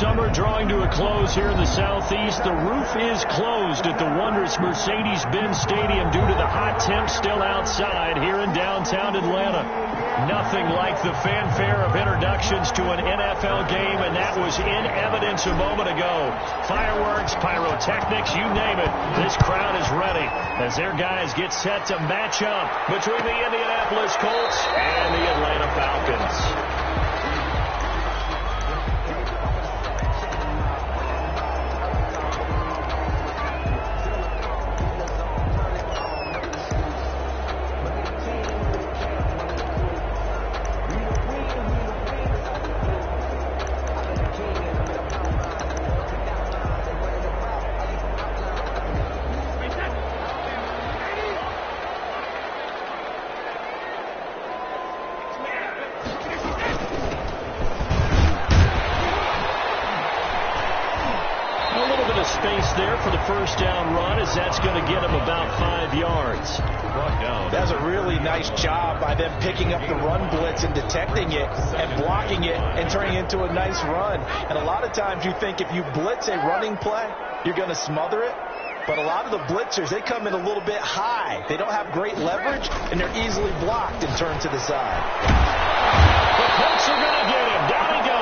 summer drawing to a close here in the Southeast. The roof is closed at the wondrous Mercedes-Benz Stadium due to the hot temps still outside here in downtown Atlanta. Nothing like the fanfare of introductions to an NFL game, and that was in evidence a moment ago. Fireworks, pyrotechnics, you name it. This crowd is ready as their guys get set to match up between the Indianapolis Colts and the Atlanta Falcons. Space there for the first down run, as that's going to get him about 5 yards. That's a really nice job by them picking up the run blitz and detecting it and blocking it and turning it into a nice run. And a lot of times you think if you blitz a running play, you're going to smother it. But a lot of the blitzers, they come in a little bit high. They don't have great leverage, and they're easily blocked and turned to the side. The Colts are going to get him. Down he goes.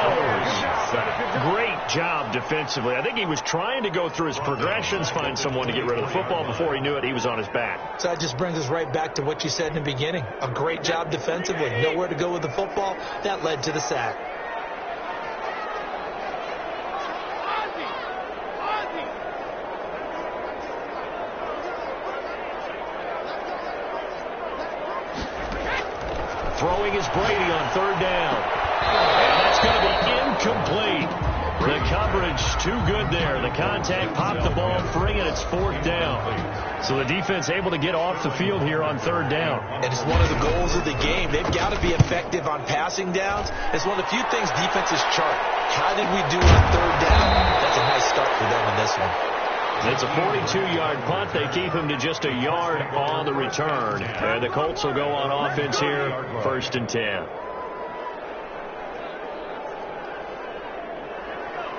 Great job defensively. I think he was trying to go through his progressions, find someone to get rid of the football. Before he knew it, he was on his back. So that just brings us right back to what you said in the beginning. A great job defensively. Nowhere to go with the football. That led to the sack. Throwing is Brady on third down. And that's going to be incomplete. The coverage too good there. The contact popped the ball free, and it's fourth down. So the defense able to get off the field here on third down. And it's one of the goals of the game. They've got to be effective on passing downs. It's one of the few things defenses chart. How did we do on third down? That's a nice start for them in this one. It's a 42-yard punt. They keep him to just a yard on the return. And the Colts will go on offense here, 1st and 10.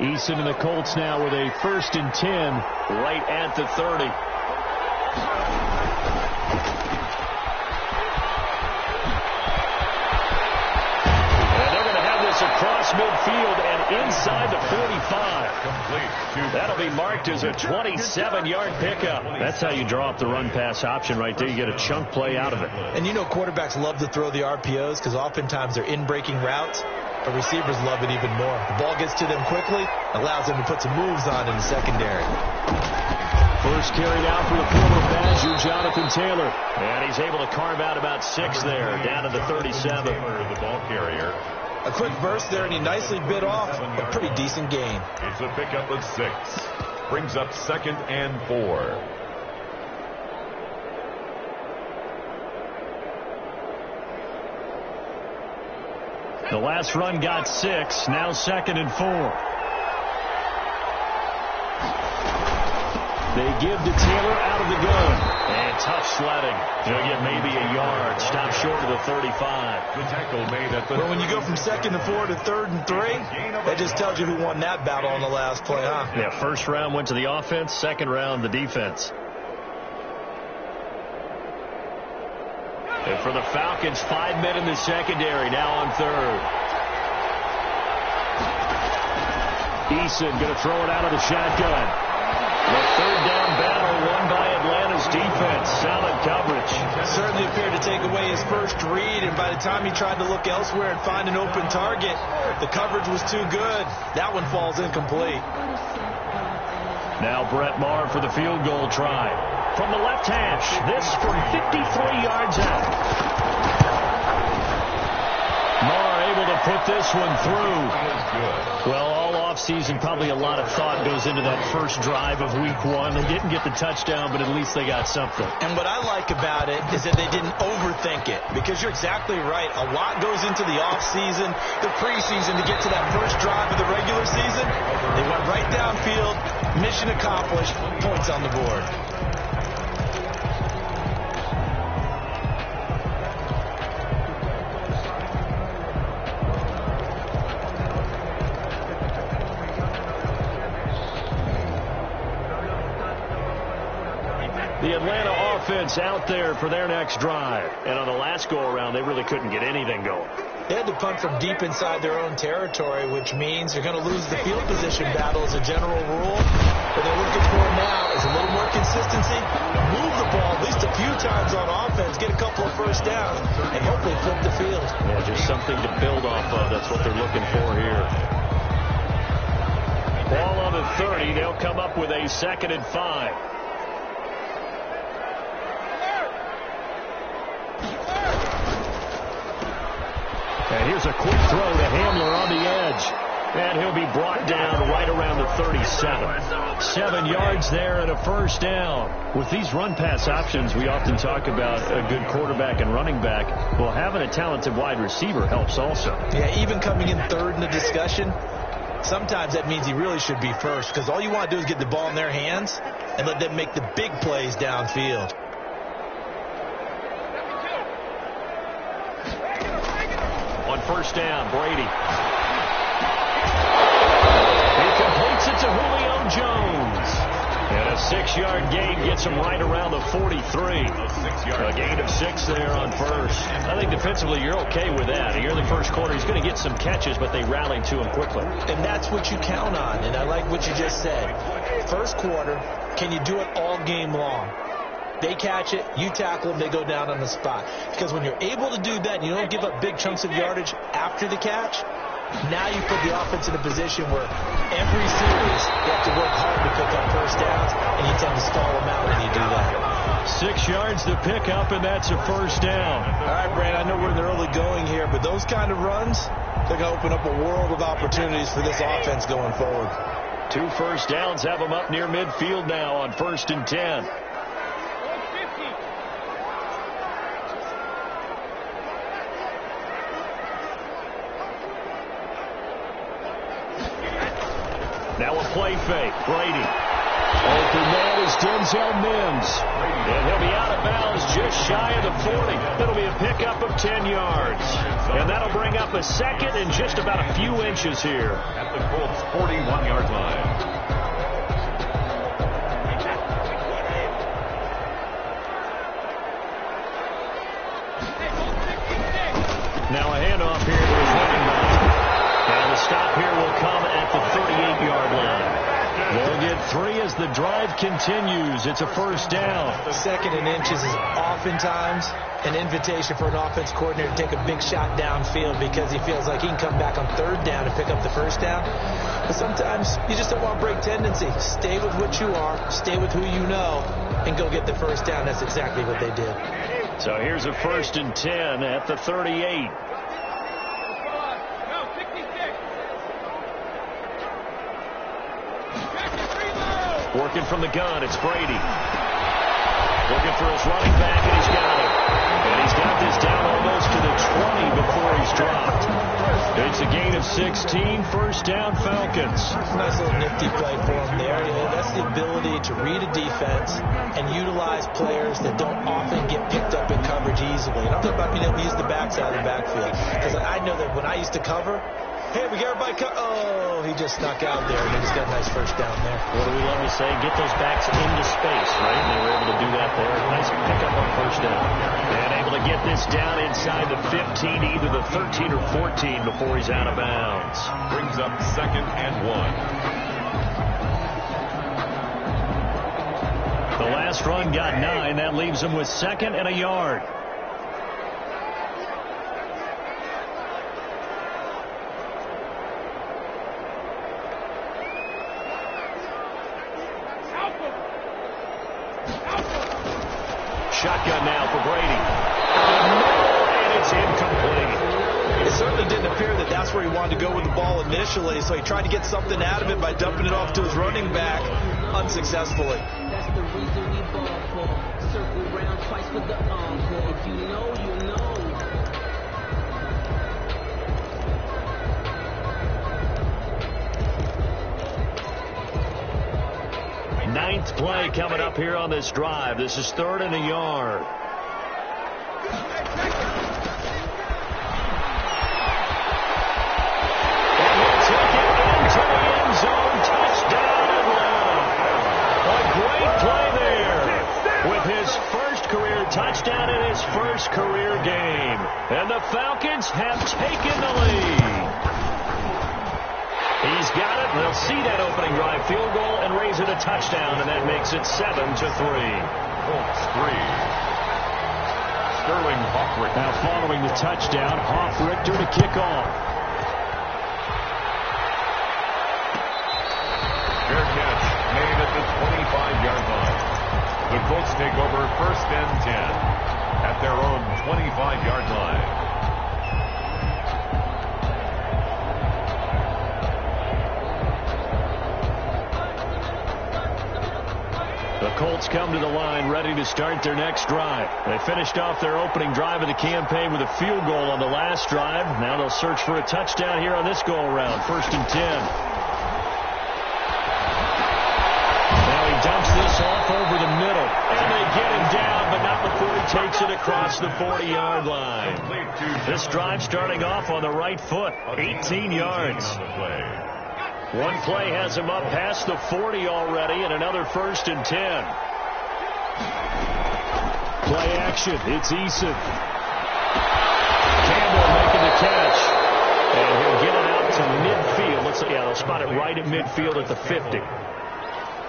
Eason and the Colts now with a 1st and 10 right at the 30. Across midfield and inside the 45. That'll be marked as a 27-yard pickup. That's how you draw up the run-pass option right there. You get a chunk play out of it. And you know quarterbacks love to throw the RPOs because oftentimes they're in-breaking routes, but receivers love it even more. The ball gets to them quickly, allows them to put some moves on in the secondary. First carry out for the former Badger, Jonathan Taylor. And he's able to carve out about 6 there, down to the 37. The ball carrier. A quick burst there, and he nicely bit off a pretty decent gain. It's a pickup of 6. Brings up 2nd and 4. The last run got 6. Now 2nd and 4. They give to Taylor out of the gun. And tough sledding. He'll get maybe a yard. Stop short of the 35. The tackle made at the... Well, when you go from 2nd and 4 to 3rd and 3, that just tells you who won that battle on the last play, huh? Yeah, first round went to the offense. Second round, the defense. And for the Falcons, 5 men in the secondary, now on third. Eason going to throw it out of the shotgun. The third down battle won by Atlanta's defense. Solid coverage. Certainly appeared to take away his first read, and by the time he tried to look elsewhere and find an open target, the coverage was too good. That one falls incomplete. Now Brett Maher for the field goal try. From the left hash, this from 53 yards out. Maher able to put this one through. Well, all offseason, probably a lot of thought goes into that first drive of week 1. They didn't get the touchdown, but at least they got something. And what I like about it is that they didn't overthink it, because you're exactly right. A lot goes into the offseason, the preseason to get to that first drive of the regular season. They went right downfield, mission accomplished, points on the board. The Atlanta offense out there for their next drive. And on the last go-around, they really couldn't get anything going. They had to punt from deep inside their own territory, which means you're going to lose the field position battle as a general rule. What they're looking for now is a little more consistency, move the ball at least a few times on offense, get a couple of first downs, and hopefully flip the field. Yeah, just something to build off of. That's what they're looking for here. Ball on the 30. They'll come up with a 2nd and 5. And here's a quick throw to Hamler on the edge. And he'll be brought down right around the 37. 7 yards there and a first down. With these run-pass options, we often talk about a good quarterback and running back. Well, having a talented wide receiver helps also. Yeah, even coming in third in the discussion, sometimes that means he really should be first, because all you want to do is get the ball in their hands and let them make the big plays downfield. On first down, Brady. He completes it to Julio Jones. And a 6-yard gain gets him right around the 43. A gain of 6 there on first. I think defensively you're okay with that. Here in the first quarter, he's going to get some catches, but they rallied to him quickly. And that's what you count on. And I like what you just said. First quarter, can you do it all game long? They catch it, you tackle them, they go down on the spot. Because when you're able to do that and you don't give up big chunks of yardage after the catch, now you put the offense in a position where every series you have to work hard to pick up first downs, and you tend to stall them out when you do that. 6 yards to pick up, and that's a first down. All right, Brand, I know we're in the early going here, but those kind of runs, they're going to open up a world of opportunities for this offense going forward. 2 first downs have them up near midfield now on 1st and 10. Now a play fake. Brady. Open man is Denzel Mims. And he'll be out of bounds just shy of the 40. That'll be a pickup of 10 yards. And that'll bring up a 2nd and just about a few inches here. At the Colts' 41-yard line. Now a handoff here to his running back. And the stop here will come at the 38-yard line. They'll get 3 as the drive continues. It's a first down. 2nd and inches is oftentimes an invitation for an offense coordinator to take a big shot downfield because he feels like he can come back on 3rd down and pick up the first down. But sometimes you just don't want to break tendency. Stay with what you are, stay with who you know, and go get the first down. That's exactly what they did. So here's a 1st and 10 at the 38. Working from the gun, it's Brady. Looking for his running back, and he's got it. And he's got this down almost to the 20 before he's dropped. It's a gain of 16, first down Falcons. Nice little nifty play for him there. You know, that's the ability to read a defense and utilize players that don't often get picked up in coverage easily. And I'm talking about being able to use the backside of the backfield. Because I know that when I used to cover, hey, we got everybody oh, he just snuck out there, and he just got a nice first down there. What do we love to say? Get those backs into space, right? And they were able to do that there. Nice pickup on first down. And able to get this down inside the 15, either the 13 or 14 before he's out of bounds. Brings up 2nd and 1. The last run got 9. That leaves him with 2nd and a yard. Shotgun now for Brady. And it's incomplete. It certainly didn't appear that that's where he wanted to go with the ball initially, so he tried to get something out of it by dumping it off to his running back unsuccessfully. That's the reason we ball for. Circle round twice with the encore. If you know, you know. Ninth play coming up here on this drive. This is 3rd and a yard. And he'll take it into the end zone. Touchdown, Atlanta. A great play there with first career game. And the Falcons have taken the lead. He's got it. They'll see that opening drive field goal and raise it a touchdown, and that makes it 7-3. Colts 3. Sterling Hoffrichter. Now following the touchdown, Hoffrichter to kick off. Fair catch made at the 25-yard line. The Colts take over 1st and 10 at their own 25-yard line. The Colts come to the line ready to start their next drive. They finished off their opening drive of the campaign with a field goal on the last drive. Now they'll search for a touchdown here on this go-around. 1st and 10. Now he dumps this off over the middle. And they get him down, but not before he takes it across the 40-yard line. This drive starting off on the right foot. 18 yards. One play has him up past the 40 already, and another 1st and 10. Play action. It's Eason. Campbell making the catch. And he'll get it out to midfield. Let's see. Yeah, they'll spot it right at midfield at the 50.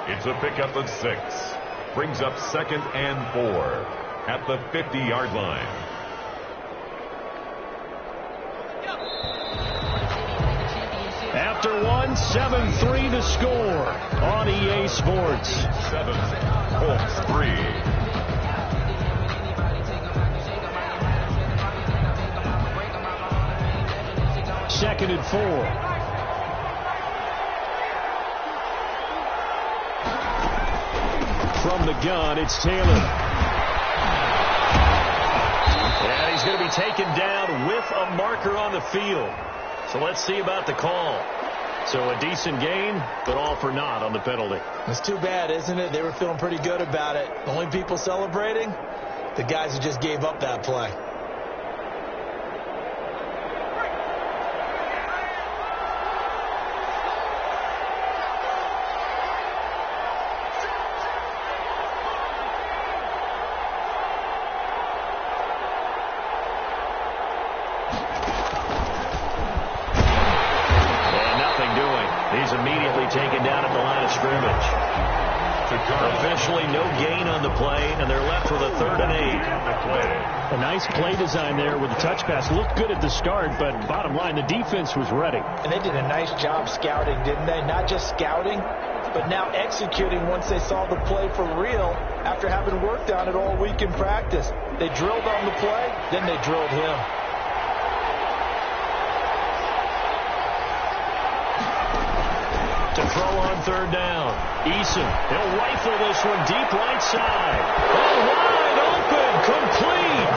It's a pickup of 6. Brings up 2nd and 4 at the 50-yard line. After one, 7-3 to score on EA Sports. 7, Colts 3. Second and 4. From the gun, it's Taylor. And he's going to be taken down with a marker on the field. So let's see about the call. So a decent gain, but all for naught on the penalty. It's too bad, isn't it? They were feeling pretty good about it. The only people celebrating, the guys who just gave up that play. He's immediately taken down at the line of scrimmage. Officially no gain on the play, and they're left with a 3rd and 8. A nice play design there with the touch pass. Looked good at the start, but bottom line, the defense was ready. And they did a nice job scouting, didn't they? Not just scouting, but now executing once they saw the play for real after having worked on it all week in practice. They drilled on the play, then they drilled him. To throw on 3rd down. Eason, he'll rifle this one deep right side. Oh, wide open, complete.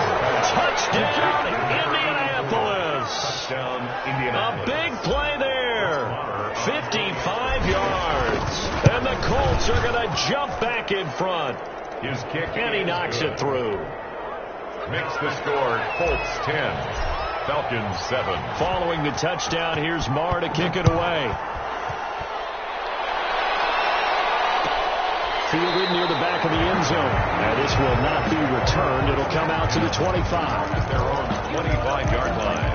Touchdown, Indianapolis. Touchdown, Indianapolis. A big play there. 55 yards. And the Colts are going to jump back in front. His kick. And he knocks it through. Makes the score Colts 10, Falcons 7. Following the touchdown, here's Marr to kick it away. Fielded near the back of the end zone. Now this will not be returned. It'll come out to the 25. Their own 25-yard line.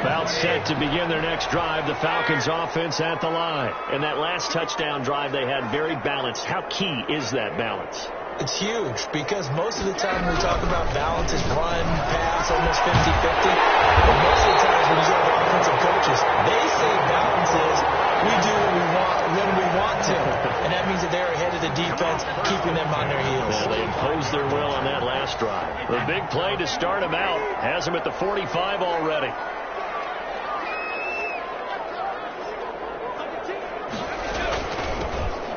About set to begin their next drive. The Falcons offense at the line. And that last touchdown drive they had very balanced. How key is that balance? It's huge because most of the time when we talk about balance is run, pass, almost 50-50. But most of the times when you go to offensive coaches, they say balance is we do what we want when we want to. And that means that they're ahead of the defense, keeping them on their heels. Yeah, they imposed their will on that last drive. The big play to start them out has them at the 45 already.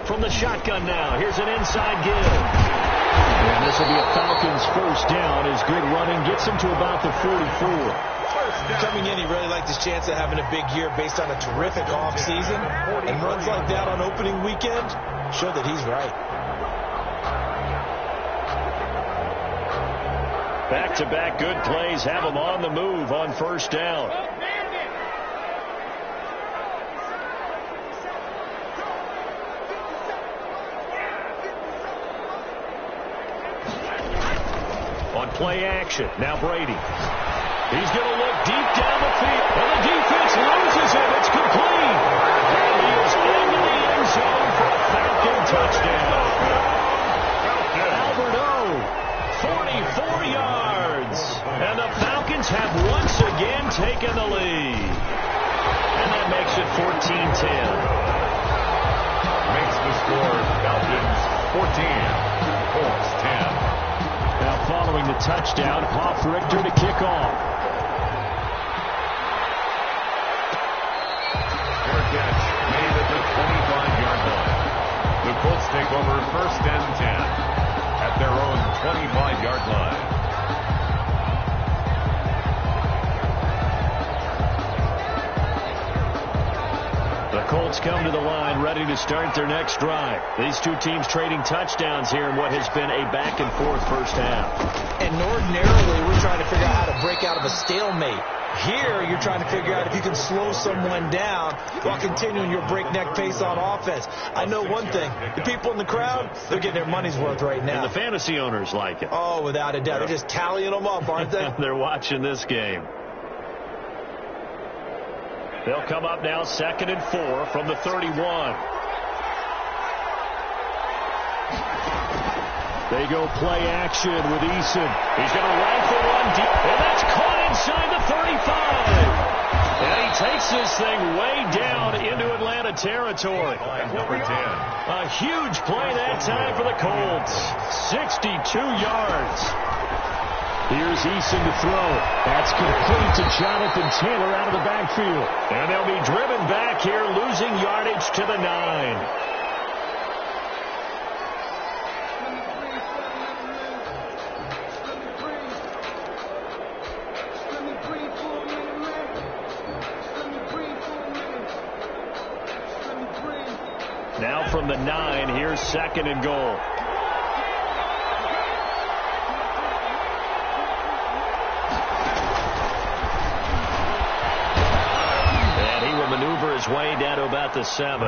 From the shotgun now, here's an inside give. And this will be a Falcons 1st down as good running gets him to about the 44. Coming in, he really liked his chance of having a big year based on a terrific offseason. And runs like that on opening weekend show that he's right. Back-to-back good plays have him on the move on 1st down. play action. Now Brady. He's going to look deep down the field. And the defense loses it. It's complete. And he is into the end zone for a Falcon touchdown. Albert O, 44 yards. And the Falcons have once again taken the lead. And that makes it 14-10. Makes the score Falcons 14, Colts 10. Now following the touchdown, Httr to kick off. Fair catch made at the 25-yard line. The Colts take over 1st and 10 at their own 25-yard line. The Colts come to the line ready to start their next drive. These two teams trading touchdowns here in what has been a back-and-forth first half. And ordinarily, we're trying to figure out how to break out of a stalemate. Here, you're trying to figure out if you can slow someone down while continuing your breakneck pace on offense. I know one thing. The people in the crowd, they're getting their money's worth right now. And the fantasy owners like it. Oh, without a doubt. They're just tallying them up, aren't they? They're watching this game. They'll come up now 2nd and 4 from the 31. They go play action with Eason. He's going to rifle one deep, and that's caught inside the 35. And he takes this thing way down into Atlanta territory. Number 10. A huge play that time for the Colts. 62 yards. Here's Eason to throw. That's complete to Jonathan Taylor out of the backfield. And they'll be driven back here, losing yardage to the 9. Now from the 9, here's 2nd and goal. Maneuver his way down to about the 7.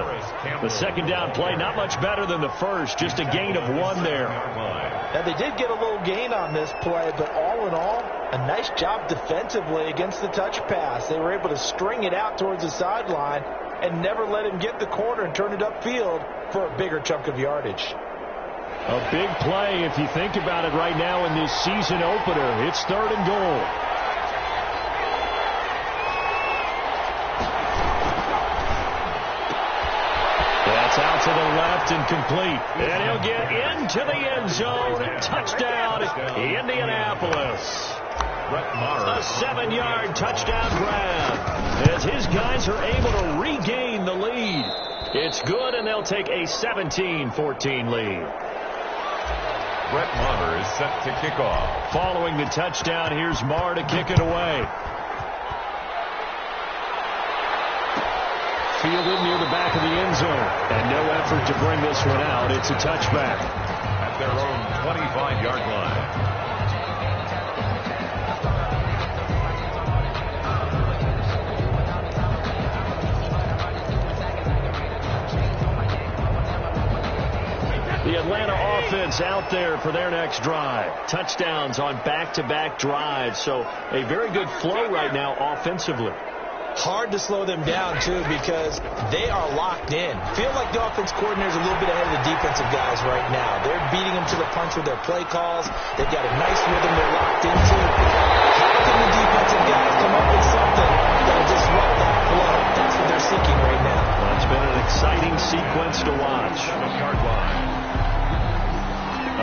The second down play, not much better than the first, just a gain of 1 there. Now, they did get a little gain on this play, but all in all, a nice job defensively against the touch pass. They were able to string it out towards the sideline and never let him get the corner and turn it upfield for a bigger chunk of yardage. A big play if you think about it right now in this season opener. It's 3rd and goal. That's out to the left and complete. And he'll get into the end zone. Touchdown, Indianapolis. A 7-yard touchdown grab as his guys are able to regain the lead. It's good, and they'll take a 17-14 lead. Brett Maher is set to kick off. Following the touchdown, here's Maher to kick it away. Fielded near the back of the end zone. And no effort to bring this one out. It's a touchback. At their own 25-yard line. The Atlanta offense out there for their next drive. Touchdowns on back-to-back drives. So a very good flow right now offensively. Hard to slow them down, too, because they are locked in. Feel like the offense coordinator is a little bit ahead of the defensive guys right now. They're beating them to the punch with their play calls. They've got a nice rhythm they're locked into. How can the defensive guys come up with something that'll disrupt that flow? That's what they're seeking right now. Well, it's been an exciting sequence to watch. Yard line.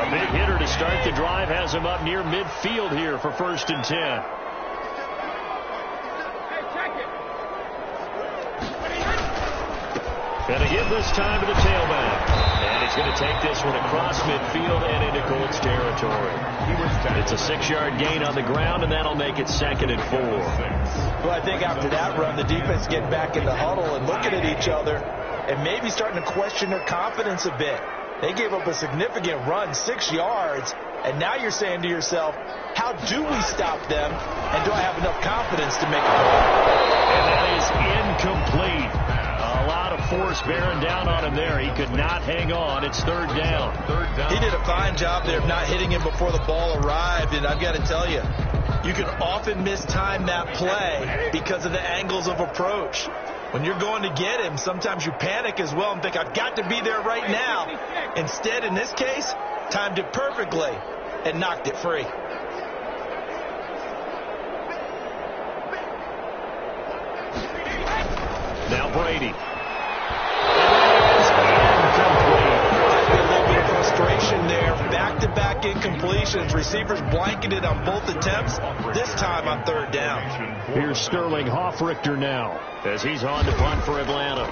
A big hitter to start the drive has him up near midfield here for 1st and 10. And a hit this time to the tailback. And he's going to take this one across midfield and into Colts territory. It's a 6-yard gain on the ground, and that'll make it 2nd and 4. Well, I think after that run, the defense getting back in the huddle and looking at each other and maybe starting to question their confidence a bit. They gave up a significant run, 6 yards, and now you're saying to yourself, how do we stop them, and do I have enough confidence to make a play? And that is incomplete. A lot of force defense bearing down on him there. He could not hang on. It's third down. He did a fine job there of not hitting him before the ball arrived, and I've got to tell you, you can often mistime that play because of the angles of approach. When you're going to get him, sometimes you panic as well and think, I've got to be there right now. Instead, in this case, timed it perfectly and knocked it free. Now Brady. Frustration there. Back-to-back incompletions. Receivers blanketed on both attempts. This time on third down. Here's Sterling Hoffrichter now as he's on to punt for Atlanta.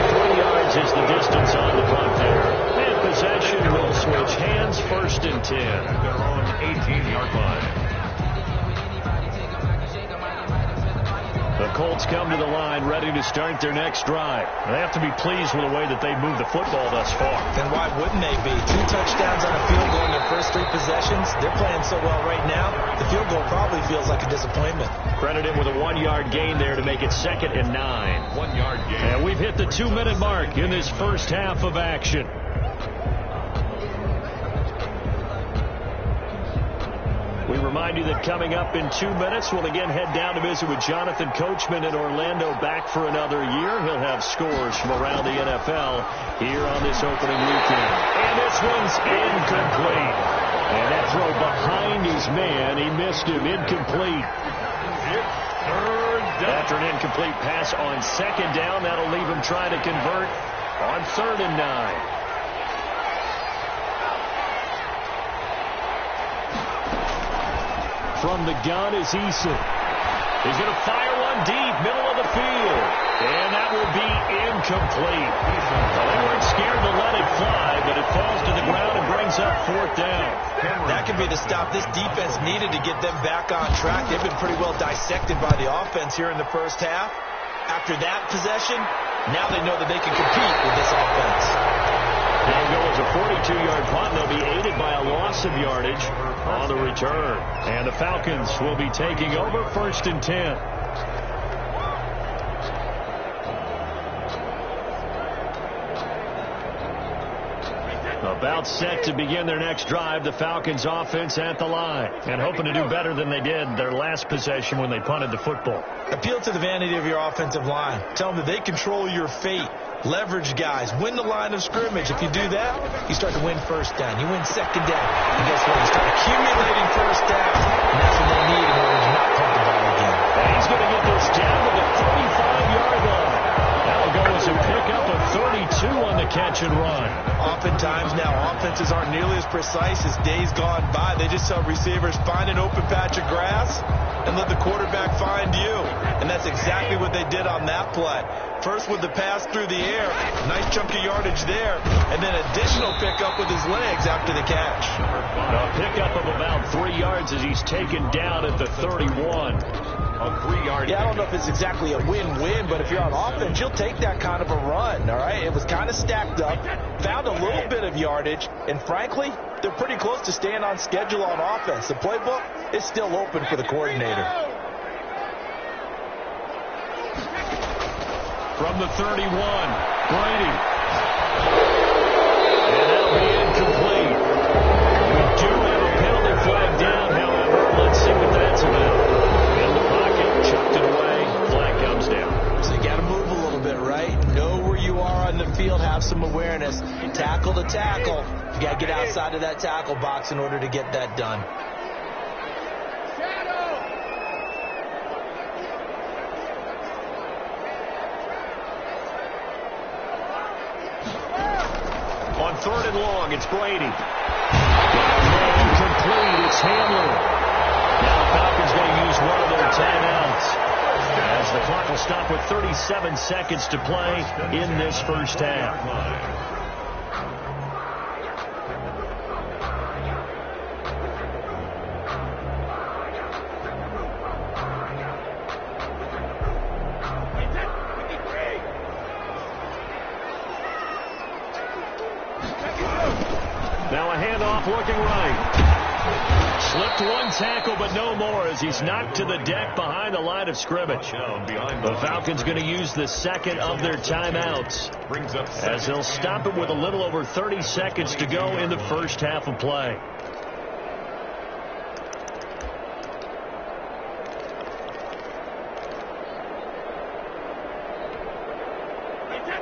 33 yards is the distance on the punt there. And possession will switch hands, first and 10. At their own 18-yard line. The Colts come to the line ready to start their next drive. They have to be pleased with the way that they've moved the football thus far. And why wouldn't they be? 2 touchdowns on a field goal in their first 3 possessions. They're playing so well right now, the field goal probably feels like a disappointment. Credit him with a 1-yard gain there to make it 2nd and 9. 1-yard gain. And we've hit the 2-minute mark in this first half of action. We remind you that coming up in 2 minutes, we'll again head down to visit with Jonathan Coachman in Orlando, back for another year. He'll have scores from around the NFL here on this opening weekend. And this one's incomplete. And that throw behind his man, he missed him. Incomplete. After an incomplete pass on 2nd down, that'll leave him trying to convert on 3rd and 9. From the gun is Eason. He's going to fire one deep, middle of the field. And that will be incomplete. They weren't scared to let it fly, but it falls to the ground and brings up 4th down. That could be the stop this defense needed to get them back on track. They've been pretty well dissected by the offense here in the first half. After that possession, now they know that they can compete with this offense. They'll go as a 42-yard punt. They'll be aided by a loss of yardage on the return. And the Falcons will be taking over 1st and 10. About set to begin their next drive, the Falcons offense at the line. And hoping to do better than they did their last possession when they punted the football. Appeal to the vanity of your offensive line. Tell them that they control your fate. Leverage guys. Win the line of scrimmage. If you do that, you start to win 1st down. You win 2nd down. And guess what? You start accumulating 1st down. And that's what they need in order to not punt the ball again. And he's going to get this down to the 35-yard line. That'll go as a pickup of 32 on the catch and run. Oftentimes now, offenses aren't nearly as precise as days gone by. They just tell receivers, find an open patch of grass and let the quarterback find you. And that's exactly what they did on that play. First with the pass through the air, nice chunk of yardage there, and then additional pickup with his legs after the catch. A pickup of about 3 yards as he's taken down at the 31. A 3-yard. Yeah, I don't know if it's exactly a win-win, but if you're on offense, you'll take that kind of a run, all right? It was kind of stacked up, found a little bit of yardage, and frankly, they're pretty close to staying on schedule on offense. The playbook is still open for the coordinator. From the 31, Brady. And that'll be incomplete. We do have a penalty flag down, however. Let's see what that's about. In the pocket, chucked it away. Flag comes down. So you got to move a little bit, right? Know where you are on the field. Have some awareness. Tackle to tackle. You got to get outside of that tackle box in order to get that done. On 3rd and long, it's Brady. Incomplete, it's Handler. Now the Falcons going to use one of their timeouts, as the clock will stop with 37 seconds to play in this first half. Now a handoff looking right. Slipped one tackle, but no more as he's knocked to the deck behind the line of scrimmage. The Falcons going to use the second of their timeouts as they'll stop it with a little over 30 seconds to go in the first half of play.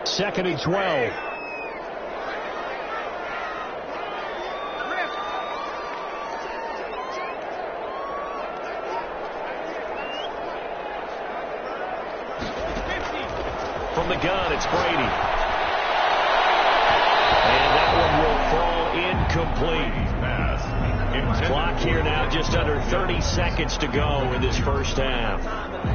Second and 12. From the gun, it's Brady. And that one will fall incomplete. Clock here now, just under 30 seconds to go in this first half.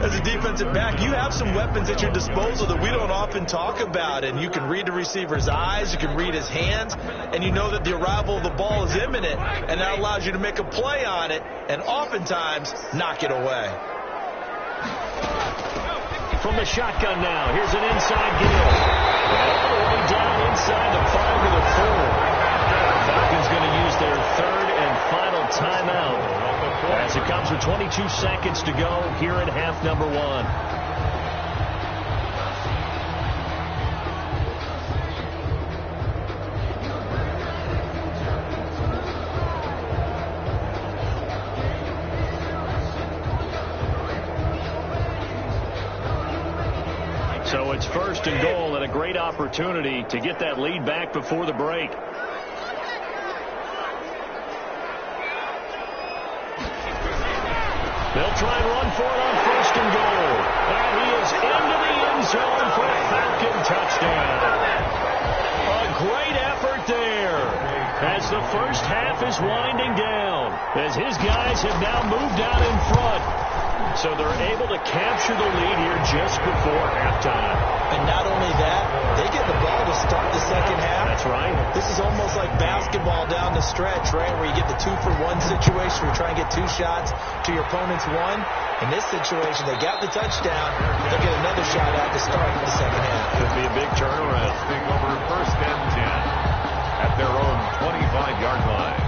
As a defensive back, you have some weapons at your disposal that we don't often talk about. And you can read the receiver's eyes, you can read his hands, and you know that the arrival of the ball is imminent. And that allows you to make a play on it and oftentimes knock it away. From the shotgun now, here's an inside deal. All the way down inside the 5 to the 4. Falcons going to use their third and final timeout as it comes with 22 seconds to go here in half number 1. So it's first and goal and a great opportunity to get that lead back before the break. They'll try and run for it on first and goal. And he is into the end zone for a Falcon touchdown. A great effort there as the first half is winding down, as his guys have now moved out in front. So they're able to capture the lead here just before halftime. And not only that, they get the ball to start the second half. That's right. This is almost like basketball down the stretch, right, where you get the 2-for-1 situation where you try and get 2 shots to your opponent's 1. In this situation, they got the touchdown. They'll get another shot out to start the second half. Could be a big turnaround. Take over first and 10 at their own 25-yard line.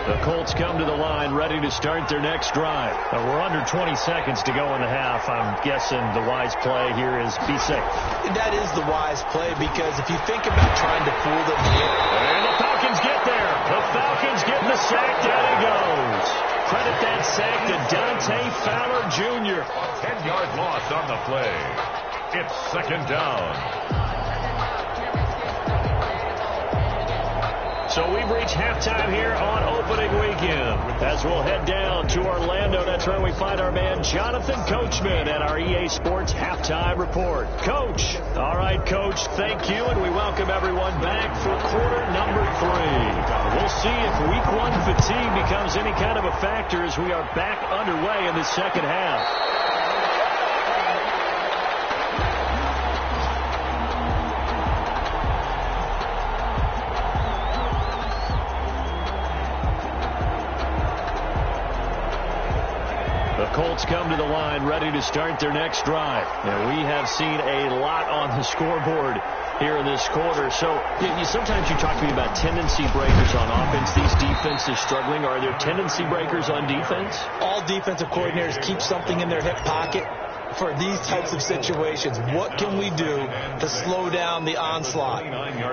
The Colts come to the line ready to start their next drive. We're under 20 seconds to go in the half. I'm guessing the wise play here is be safe. That is the wise play, because if you think about trying to fool them here. And the Falcons get there. The Falcons get the sack. Down he goes. Credit that sack to Dante Fowler Jr. 10-yard loss on the play. It's second down. So we've reached halftime here on opening weekend. As we'll head down to Orlando, that's where we find our man Jonathan Coachman at our EA Sports Halftime Report. Coach. All right, Coach, thank you, and we welcome everyone back for quarter number 3. We'll see if week 1 fatigue becomes any kind of a factor as we are back underway in the second half. Colts come to the line ready to start their next drive. Now, we have seen a lot on the scoreboard here in this quarter. So sometimes you talk to me about tendency breakers on offense. These defenses struggling. Are there tendency breakers on defense? All defensive coordinators keep something in their hip pocket for these types of situations. What can we do to slow down the onslaught?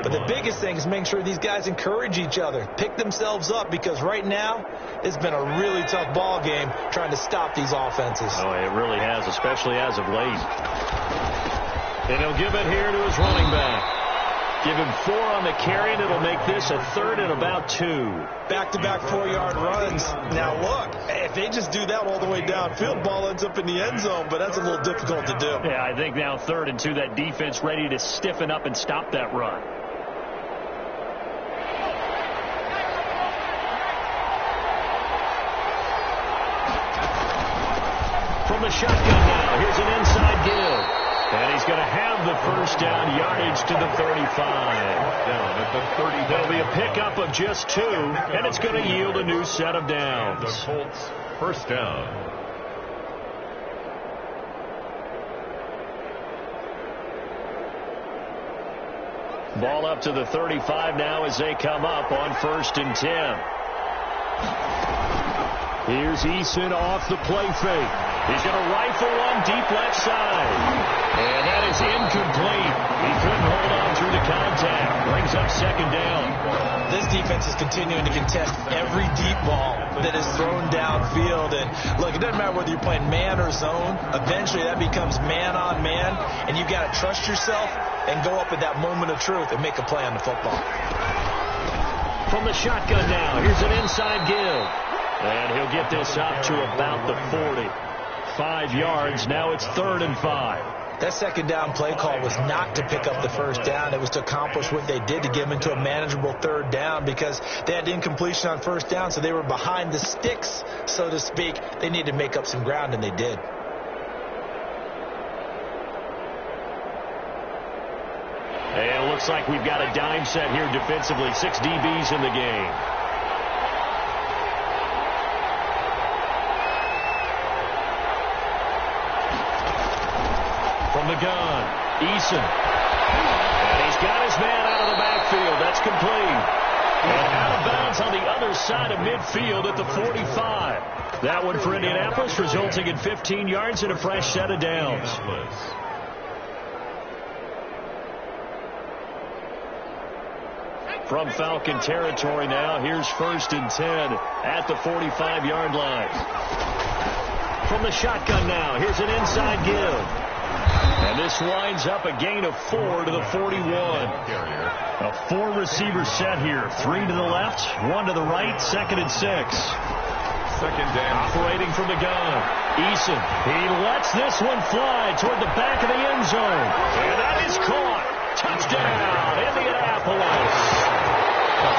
But the biggest thing is making sure these guys encourage each other, pick themselves up, because right now it's been a really tough ball game trying to stop these offenses. Oh, it really has, especially as of late. And he'll give it here to his running back. Give him 4 on the carry, and it'll make this a third and about 2. Back-to-back 4-yard runs. Now, look, if they just do that all the way downfield, ball ends up in the end zone, but that's a little difficult to do. Yeah, I think now 3rd and 2, that defense ready to stiffen up and stop that run. From the shotgun now, here's an inside give. And he's going to have the first down, yardage to the 35. Down at the 30. There'll be a pickup of just 2, and it's going to yield a new set of downs. The Colts first down. Ball up to the 35 now as they come up on 1st and 10. Here's Eason off the play fake. He's going to rifle one deep left side. And that is incomplete. He couldn't hold on through the contact. Brings up 2nd down. This defense is continuing to contest every deep ball that is thrown downfield. And look, it doesn't matter whether you're playing man or zone. Eventually that becomes man on man. And you've got to trust yourself and go up at that moment of truth and make a play on the football. From the shotgun now, here's an inside give. And he'll get this up to about the 40. 5 yards. Now it's 3rd and 5. That 2nd down play call was not to pick up the 1st down. It was to accomplish what they did, to get them into a manageable 3rd down, because they had incompletion on 1st down, so they were behind the sticks, so to speak. They needed to make up some ground, and they did. And it looks like we've got a dime set here defensively. 6 DBs in the game. From the gun, Eason. And he's got his man out of the backfield. That's complete. And out of bounds on the other side of midfield at the 45. That one for Indianapolis, resulting in 15 yards and a fresh set of downs. From Falcon territory now, here's 1st and 10 at the 45-yard line. From the shotgun now, here's an inside give. And this lines up a gain of 4 to the 41. A 4-receiver set here. 3 to the left, 1 to the right, 2nd and 6. 2nd down. Operating from the gun. Eason. He lets this one fly toward the back of the end zone. And that is caught. Touchdown, Indianapolis.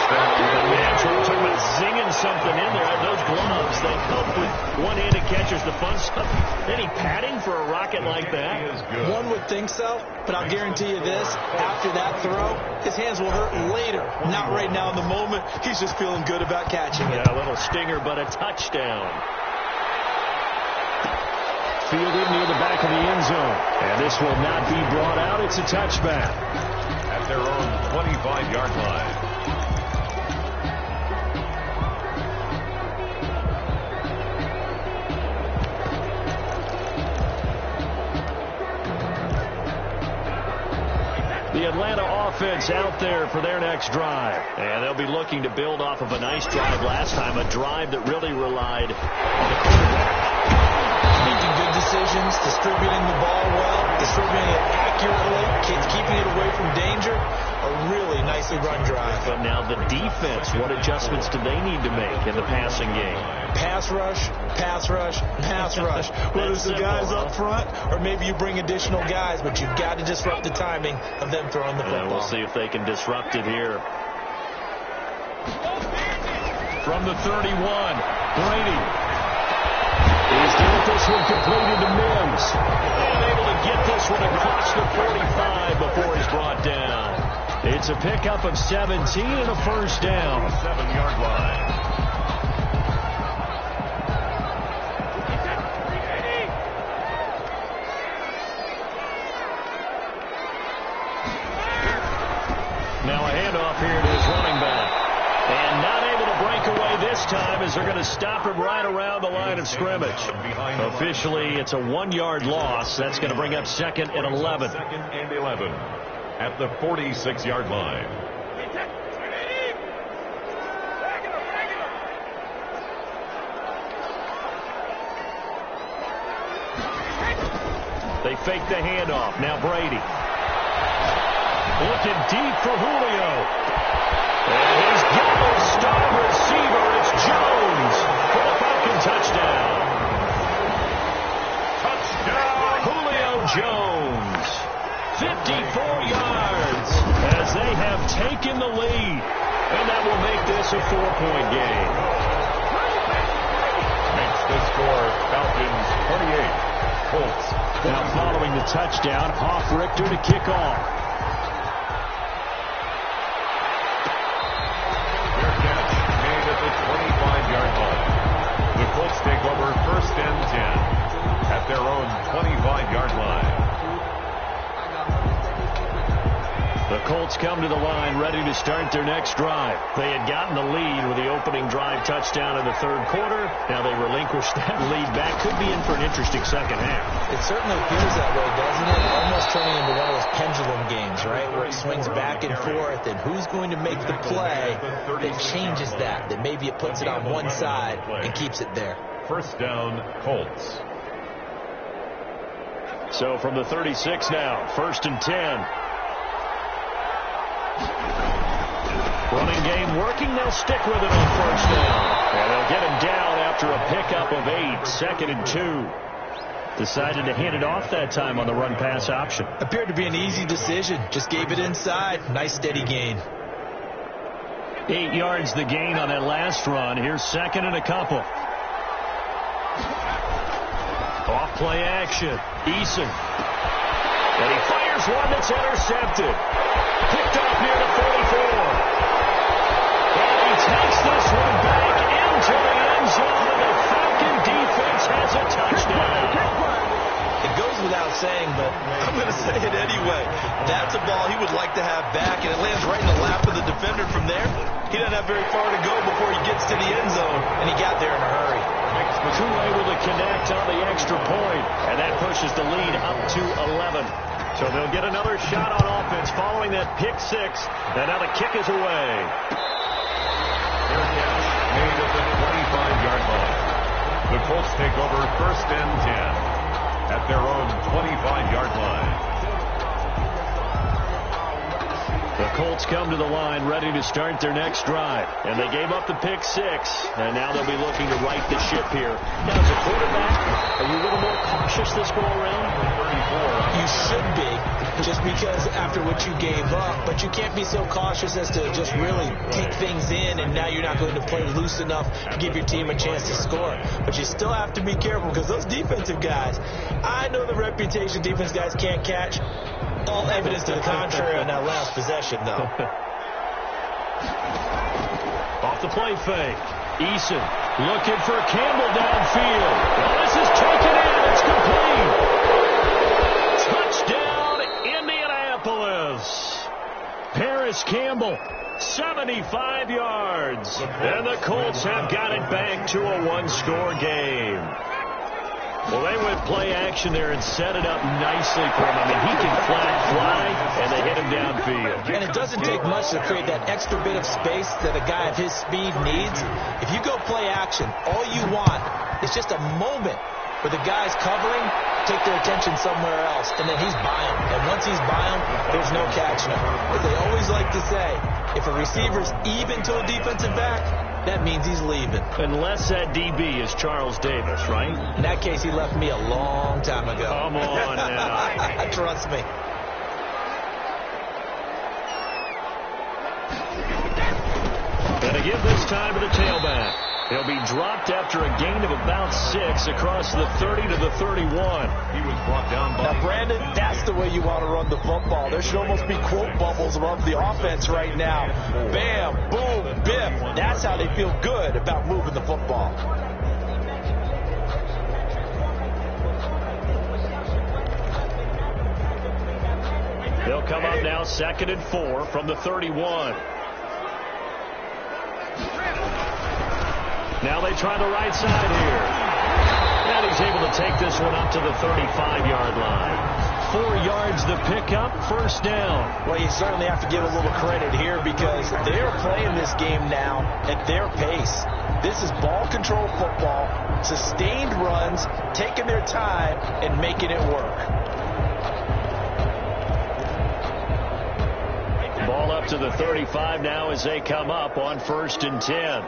Man, talking about zinging something in there. Those gloves, they help with one-handed catchers, the fun stuff. Any padding for a rocket like that? One would think so, but I'll guarantee you this. After that throw, his hands will hurt later. Not right now in the moment. He's just feeling good about catching it. Yeah, a little stinger, but a touchdown. Fielded near the back of the end zone. And this will not be brought out. It's a touchback. At their own 25-yard line. The Atlanta offense out there for their next drive. And they'll be looking to build off of a nice drive last time, a drive that really relied on the quarterback. Making good decisions, distributing the ball well, distributing it accurately, keeping it away from danger. A really nicely run drive. But now the defense, what adjustments do they need to make in the passing game? Pass rush, pass rush, pass rush. Whether it's the guys up front or maybe you bring additional guys, but you've got to disrupt the timing of them throwing the football. And we'll see if they can disrupt it here. From the 31, Brady. He's going to get this one completed to Mims. And able to get this one across the 45 before he's brought down. It's a pickup of 17 and a 1st down. 7-yard line. Now a handoff here to his running back. And not able to break away this time as they're going to stop him right around the line of scrimmage. Officially, it's a 1-yard loss. That's going to bring up 2nd and 11. 2nd and 11 at the 46-yard line. They fake the handoff. Now Brady. Looking deep for Julio. And he's got a star receiver. It's Jones for the Falcon touchdown. Touchdown, Julio Jones. 54 yards as they have taken the lead. And that will make this a 4-point game. Makes the score Falcons 28, Colts. Now following the touchdown, Hoff-Richter to kick off. Their catch made at the 25-yard line. The Colts take over 1st and 10 at their own 25-yard line. The Colts come to the line ready to start their next drive. They had gotten the lead with the opening drive touchdown in the third quarter. Now they relinquish that lead back. Could be in for an interesting second half. It certainly appears that way, doesn't it? Almost turning into one of those pendulum games, right, where it swings back and forth, and who's going to make the play that changes that maybe it puts it on one side and keeps it there. First down, Colts. So from the 36 now, 1st and 10. Running game working. They'll stick with it on 1st down. And they'll get him down after a pickup of 8. 2nd and 2. Decided to hand it off that time on the run-pass option. Appeared to be an easy decision. Just gave it inside. Nice steady gain. 8 yards the gain on that last run. Here's 2nd and a couple. Off play action. Eason. And he fires one that's intercepted. Picked off near the 44. And he takes this one back into the end zone. And the Falcon defense has a touchdown. It goes without saying, but I'm going to say it anyway. That's a ball he would like to have back, and it lands right in the lap of the defender from there. He doesn't have very far to go before he gets to the end zone, and he got there in a hurry. Two able to connect on the extra point, and that pushes the lead up to 11. So they'll get another shot on offense following that pick 6, and now the kick is away. Fair catch made at the 25-yard line. The Colts take over 1st and 10 at their own 25-yard line. The Colts come to the line ready to start their next drive. And they gave up the pick 6. And now they'll be looking to right the ship here. Now, as a quarterback, are you a little more cautious this go around? You should be, just because after what you gave up. But you can't be so cautious as to just really take things in, and now you're not going to play loose enough to give your team a chance to score. But you still have to be careful, because those defensive guys, I know the reputation defense guys can't catch. All evidence to the contrary on that last possession, though. Off the play fake. Eason looking for Campbell downfield. Well, this is taken in. It's complete. Touchdown, Indianapolis. Paris Campbell, 75 yards. And the Colts have got it back to a one-score game. Well, they went play action there and set it up nicely for him. I mean, he can fly, and they hit him downfield. And it doesn't take much to create that extra bit of space that a guy of his speed needs. If you go play action, all you want is just a moment where the guy's covering, take their attention somewhere else, and then he's by him. And once he's by him, there's no catching him. As they always like to say, if a receiver's even to a defensive back, that means he's leaving. Unless that DB is Charles Davis, right? In that case, he left me a long time ago. Come on now. Trust me. Gonna give this time to the tailback. He'll be dropped after a gain of about 6 across the 30 to the 31. He was brought down by... Now, Brandon, that's the way you want to run the football. There should almost be quote bubbles above the offense right now. Bam, boom, biff. That's how they feel good about moving the football. They'll come up now 2nd and 4 from the 31. Now they try the right side here. And he's able to take this one up to the 35-yard line. 4 yards the pickup, 1st down. Well, you certainly have to give a little credit here, because they're playing this game now at their pace. This is ball control football, sustained runs, taking their time and making it work. Ball up to the 35 now as they come up on 1st and 10.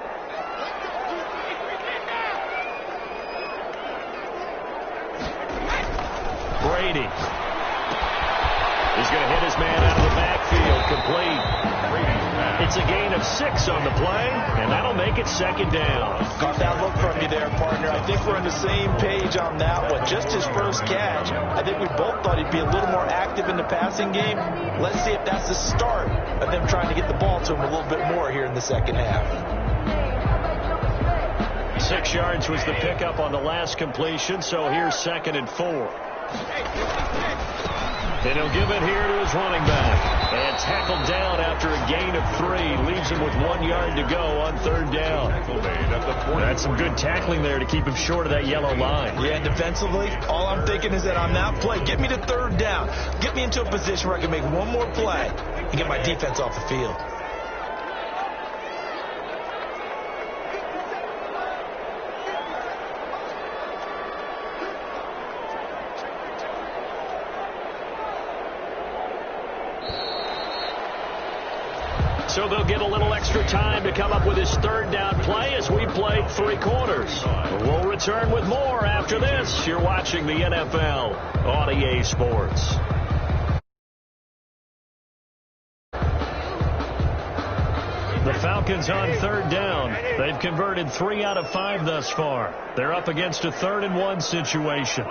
Brady. He's going to hit his man out of the backfield. Complete. It's a gain of 6 on the play, and that'll make it 2nd down. Got that look from you there, partner. I think we're on the same page on that one. Just his first catch. I think we both thought he'd be a little more active in the passing game. Let's see if that's the start of them trying to get the ball to him a little bit more here in the second half. 6 yards was the pickup on the last completion, so here's 2nd and 4. And he'll give it here to his running back. And tackled down after a gain of 3. Leaves him with 1 yard to go on 3rd down. That's some good tackling there to keep him short of that yellow line. Yeah, defensively, all I'm thinking is that on that play, get me to 3rd down. Get me into a position where I can make one more play and get my defense off the field. So they'll get a little extra time to come up with his 3rd down play as we played 3 quarters. We'll return with more after this. You're watching the NFL on EA Sports. The Falcons on 3rd down. They've converted 3 out of 5 thus far. They're up against a 3rd and 1 situation.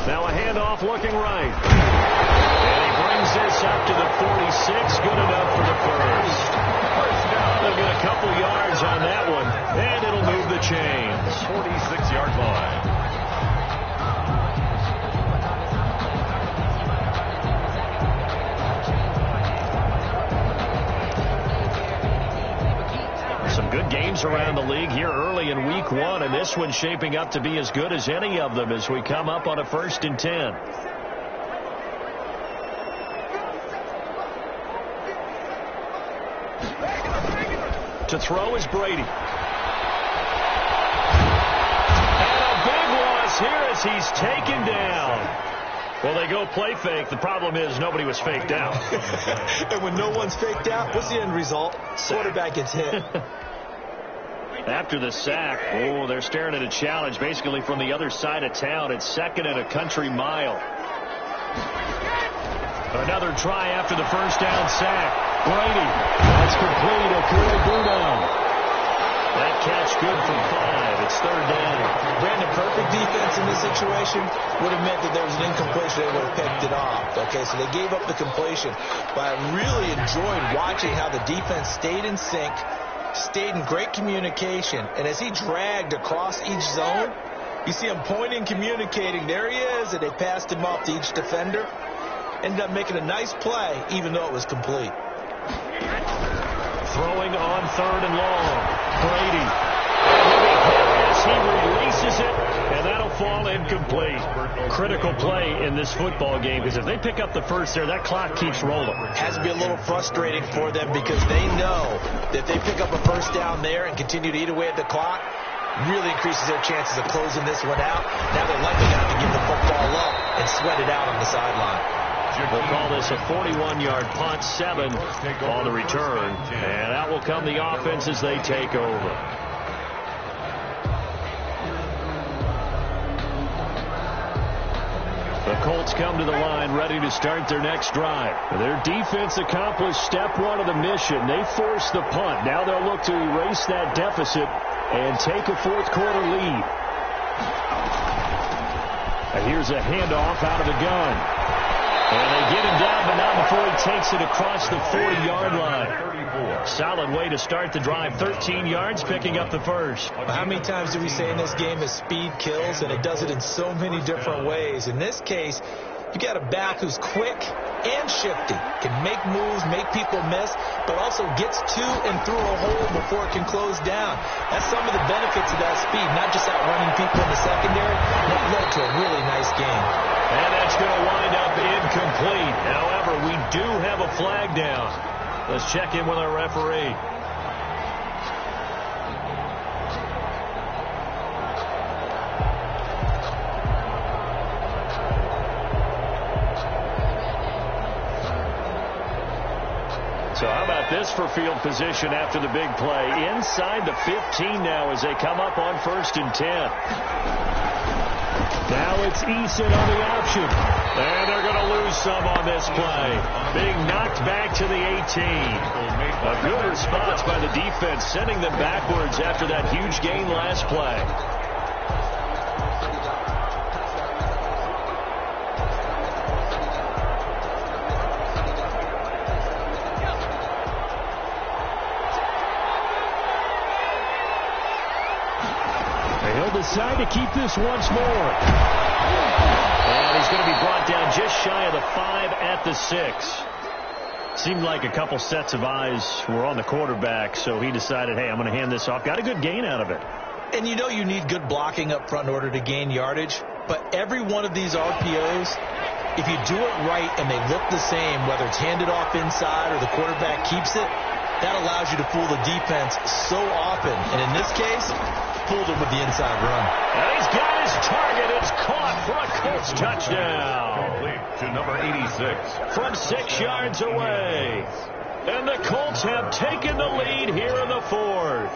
Now a handoff looking right. And he brings this up to the 46. Good enough for the first. They'll get a couple yards on that one. And it'll move the chains. 46-yard line. Some good games around the league here early in week 1, and this one's shaping up to be as good as any of them as we come up on a 1st and 10. To throw is Brady. And a big loss here as he's taken down. Well, they go play fake. The problem is nobody was faked out. And when no one's faked out, what's the end result? Quarterback gets hit. After the sack, oh, they're staring at a challenge basically from the other side of town. It's 2nd and a country mile. Another try after the 1st down sack. Brady, that's complete. A down. That catch good from 5. It's 3rd down. Brandon, perfect defense in this situation would have meant that there was an incompletion. They would have picked it off. Okay, so they gave up the completion. But I really enjoyed watching how the defense stayed in sync, stayed in great communication, and as he dragged across each zone, you see him pointing, communicating. There he is, and they passed him off to each defender. Ended up making a nice play, even though it was complete. Throwing on 3rd and long. Brady. He releases it, and that'll fall incomplete. Critical play in this football game, because if they pick up the first there, that clock keeps rolling. Has to be a little frustrating for them because they know that if they pick up a 1st down there and continue to eat away at the clock, really increases their chances of closing this one out. Now they're likely to have to give the football up and sweat it out on the sideline. We'll call this a 41-yard punt, 7 on the return. And out will come the offense as they take over. The Colts come to the line ready to start their next drive. Their defense accomplished step 1 of the mission. They forced the punt. Now they'll look to erase that deficit and take a 4th quarter lead. And here's a handoff out of the gun. And they get him down, but not before he takes it across the 40-yard line. Solid way to start the drive. 13 yards, picking up the first. Well, how many times do we say in this game that speed kills, and it does it in so many different ways? In this case, you got a back who's quick and shifty, can make moves, make people miss, but also gets to and through a hole before it can close down. That's some of the benefits of that speed, not just outrunning people in the secondary. That led to a really nice game. And that's going to wind up incomplete. However, we do have a flag down. Let's check in with our referee. So how about this for field position after the big play? Inside the 15 now as they come up on 1st and 10. Now it's Eason on the option. And they're going to lose some on this play. Being knocked back to the 18. A good response by the defense, sending them backwards after that huge gain last play. decide to keep this once more. And he's going to be brought down just shy of the 5 at the 6. Seemed like a couple sets of eyes were on the quarterback, so he decided, hey, I'm going to hand this off. Got a good gain out of it. And you know you need good blocking up front in order to gain yardage, but every one of these RPOs, if you do it right and they look the same, whether it's handed off inside or the quarterback keeps it, that allows you to fool the defense so often. And in this case, fooled him with the inside run. And he's got his target. It's caught for a Colts touchdown. Complete to number 86. From 6 yards away. And the Colts have taken the lead here in the 4th.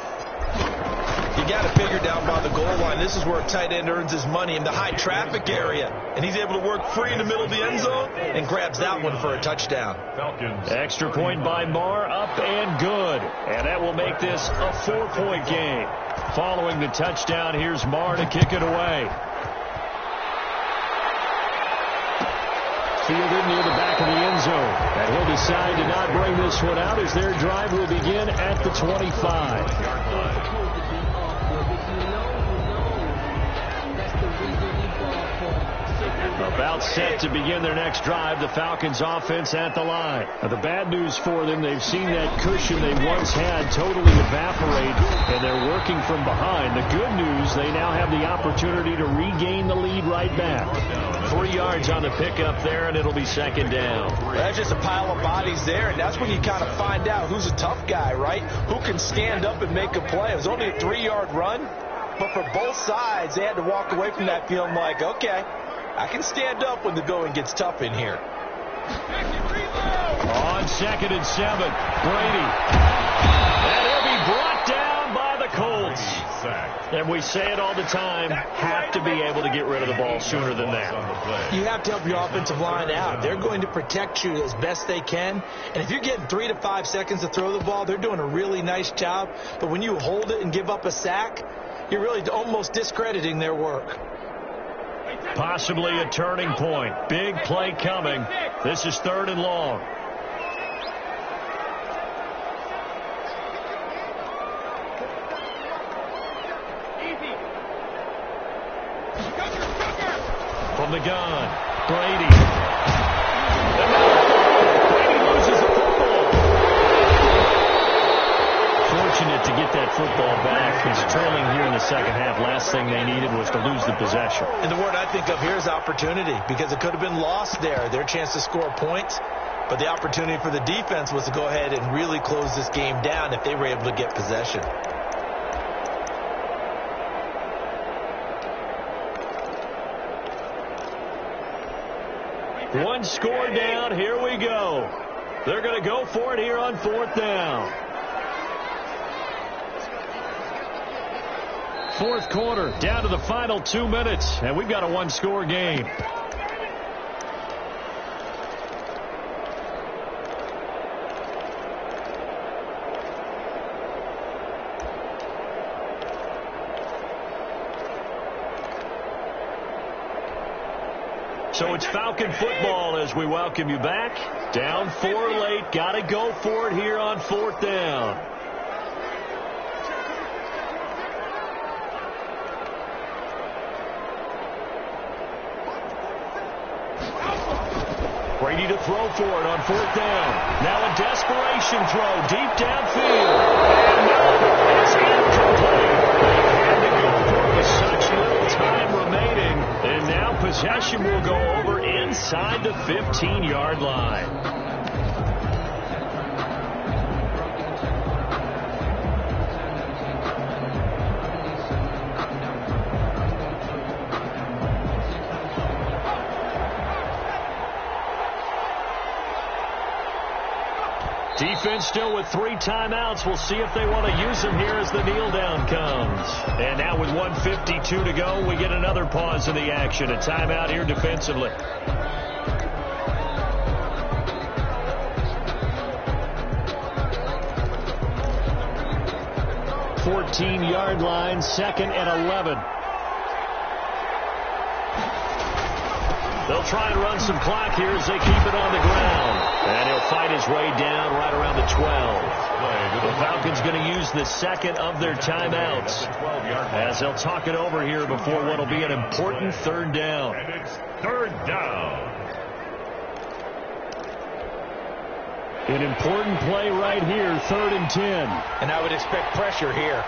You got to figure down by the goal line. This is where a tight end earns his money, in the high traffic area. And he's able to work free in the middle of the end zone and grabs that one for a touchdown. Falcons. Extra point by Marr, up and good. And that will make this a 4-point game. Following the touchdown, here's Marr to kick it away. Fielded near the back of the end zone. And he'll decide to not bring this one out as their drive will begin at the 25. About set to begin their next drive, the Falcons offense at the line. Now, the bad news for them, they've seen that cushion they once had totally evaporate, and they're working from behind. The good news, they now have the opportunity to regain the lead right back. 3 yards on the pickup there, and it'll be second down. That's just a pile of bodies there, and that's when you kind of find out who's a tough guy, right? Who can stand up and make a play. It was only a 3-yard run, but for both sides, they had to walk away from that feeling like, okay, I can stand up when the going gets tough in here. On 2nd and 7, Brady. And he'll be brought down by the Colts. And we say it all the time, have to be able to get rid of the ball sooner than that. You have to help your offensive line out. They're going to protect you as best they can. And if you're getting 3 to 5 seconds to throw the ball, they're doing a really nice job. But when you hold it and give up a sack, you're really almost discrediting their work. Possibly a turning point. Big play coming. This is 3rd and long. From the gun, Brady. Brady loses the football. Fortunate to get that football back. He's trailing here in the second half. Last thing they needed was to lose the possession. And the word I think of here is opportunity, because it could have been lost there. Their chance to score points, but the opportunity for the defense was to go ahead and really close this game down if they were able to get possession. One score down. Here we go. They're going to go for it here on 4th down. 4th quarter, down to the final 2 minutes, and we've got a 1-score game. So it's Falcon football as we welcome you back. Down 4 late, got to go for it here on 4th down. Brady to throw for it on 4th down. Now a desperation throw deep downfield. And no, it's incomplete. They had to go for it with such little time remaining. And now possession will go over inside the 15-yard line. Defense still with 3 timeouts. We'll see if they want to use them here as the kneel down comes. And now with 1:52 to go, we get another pause in the action. A timeout here defensively. Fourteen-yard line, 2nd and 11. They'll try and run some clock here as they keep it on the ground. And he'll fight his way down right around the 12. The Falcons going to use the second of their timeouts as they'll talk it over here before what will be an important third down. And it's third down. An important play right here, 3rd and 10. And I would expect pressure here.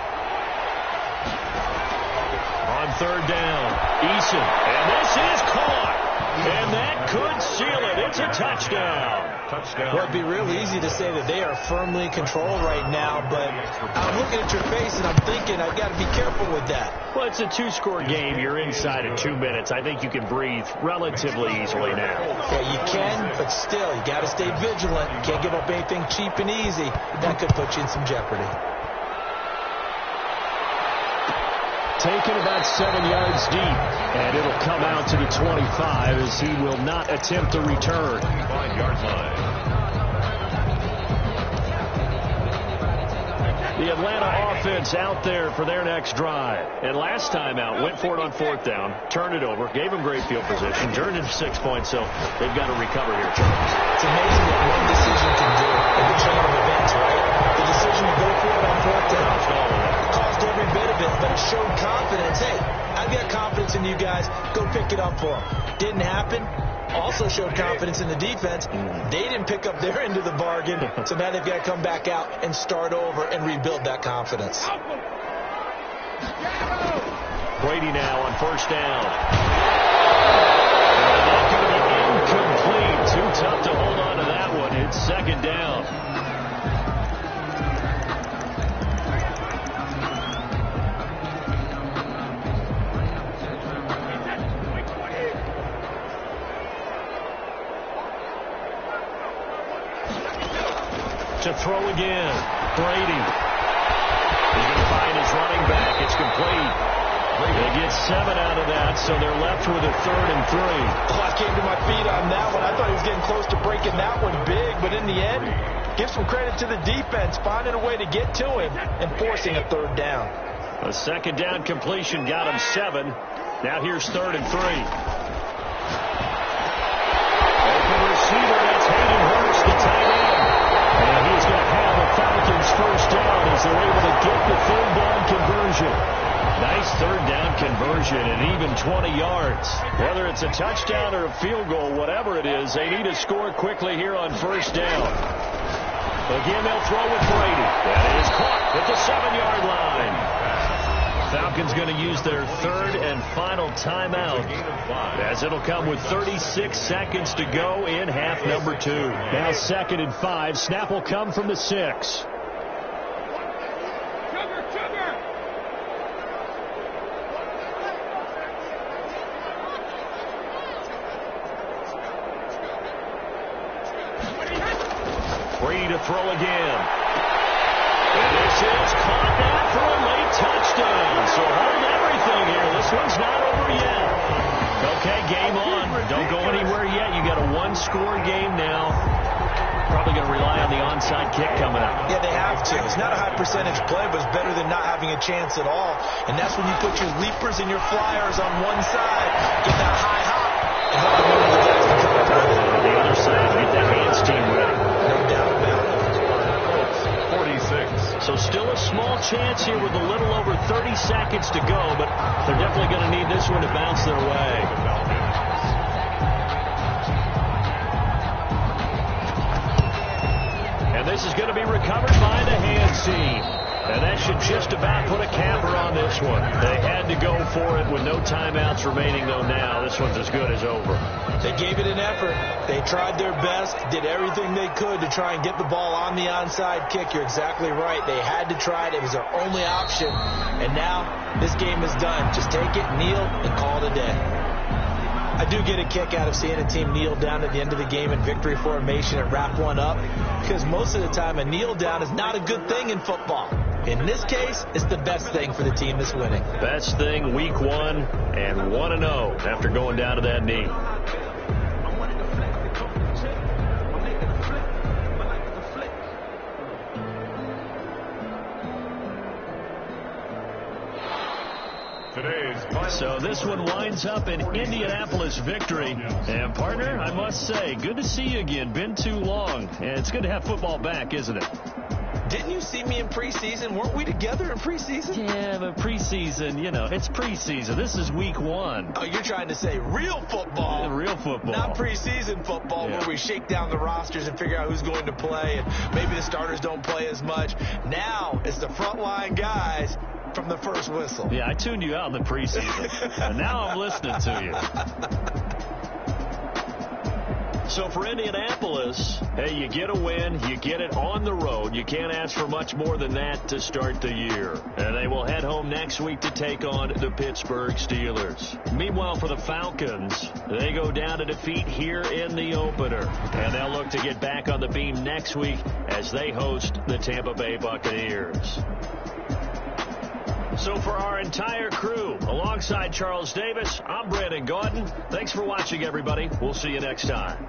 On third down, Eason. And this is caught. And that could seal it. It's a touchdown. Well, it'd be real easy to say that they are firmly in control right now, but I'm looking at your face and I'm thinking I've got to be careful with that. Well, it's a 2-score game. You're inside of 2 minutes. I think you can breathe relatively easily now. Yeah, you can, but still, you got to stay vigilant. You can't give up anything cheap and easy. That could put you in some jeopardy. Taken about 7 yards deep, and it'll come out to the 25 as he will not attempt a return. 5-yard line. The Atlanta offense out there for their next drive. And last time out, went for it on 4th down, turned it over, gave them great field position, turned into 6 points, so they've got to recover here, Charles. It's amazing what one decision can do in the chain of events, right? The decision to go for it on 4th down caused every bit of it, but it showed confidence. Hey, I've got confidence in you guys. Go pick it up for them. Didn't happen. Also showed confidence in the defense. They didn't pick up their end of the bargain, so now they've got to come back out and start over and rebuild that confidence. Brady now on 1st down. That could be incomplete. Too tough to hold on to that one. It's 2nd down. To throw again. Brady. He's going to find his running back. It's complete. They get 7 out of that, so they're left with a 3rd and 3. Oh, I came to my feet on that one. I thought he was getting close to breaking that one big, but in the end, give some credit to the defense, finding a way to get to him and forcing a 3rd down. A 2nd down completion got him 7. Now here's 3rd and 3. Open receiver, that's Hayden Hurst, the tight end. And he's going to have the Falcons 1st down as they're able to get the 3rd down conversion. Nice 3rd down conversion and even 20 yards. Whether it's a touchdown or a field goal, whatever it is, they need to score quickly here on 1st down. Again, they'll throw with Brady. That is caught at the 7-yard line. Falcons going to use their 3rd and final timeout as it'll come with 36 seconds to go in half number 2. Now 2nd and 5. Snap will come from the 6. Brady to throw again. And this is caught now for a late touchdown. So hold everything here. This one's not over yet. Okay, game on. Don't go anywhere yet. You got a 1-score game now. Probably going to rely on the onside kick coming up. Yeah, they have to. It's not a high percentage play, but it's better than not having a chance at all. And that's when you put your leapers and your flyers on one side, get that high hop, and help the other guys to come up with it. On the other side, get that hands team ready. No doubt about it. 46. So still a small chance here with a little over 30 seconds to go, but they're definitely going to need this one to bounce their way. And this is going to be recovered by the hands team. And that should just about put a capper on this one. They had to go for it with no timeouts remaining, though now. This one's as good as over. They gave it an effort. They tried their best, did everything they could to try and get the ball on the onside kick. You're exactly right. They had to try it. It was their only option. And now this game is done. Just take it, kneel, and call it a day. I do get a kick out of seeing a team kneel down at the end of the game in victory formation and wrap one up, because most of the time a kneel down is not a good thing in football. In this case, it's the best thing for the team that's winning. Best thing week 1 and 1-0 after going down to that knee. Today's So this one winds up in Indianapolis victory. And, partner, I must say, good to see you again. Been too long. And it's good to have football back, isn't it? Didn't you see me in preseason? Weren't we together in preseason? Yeah, but preseason, it's preseason. This is week 1. Oh, you're trying to say real football. Yeah, real football. Not preseason football where we shake down the rosters and figure out who's going to play, and maybe the starters don't play as much. Now it's the frontline guys from the first whistle. Yeah, I tuned you out in the preseason. And now I'm listening to you. So for Indianapolis, hey, you get a win, you get it on the road. You can't ask for much more than that to start the year. And they will head home next week to take on the Pittsburgh Steelers. Meanwhile, for the Falcons, they go down to defeat here in the opener. And they'll look to get back on the beam next week as they host the Tampa Bay Buccaneers. So for our entire crew, alongside Charles Davis, I'm Brandon Gaudin. Thanks for watching, everybody. We'll see you next time.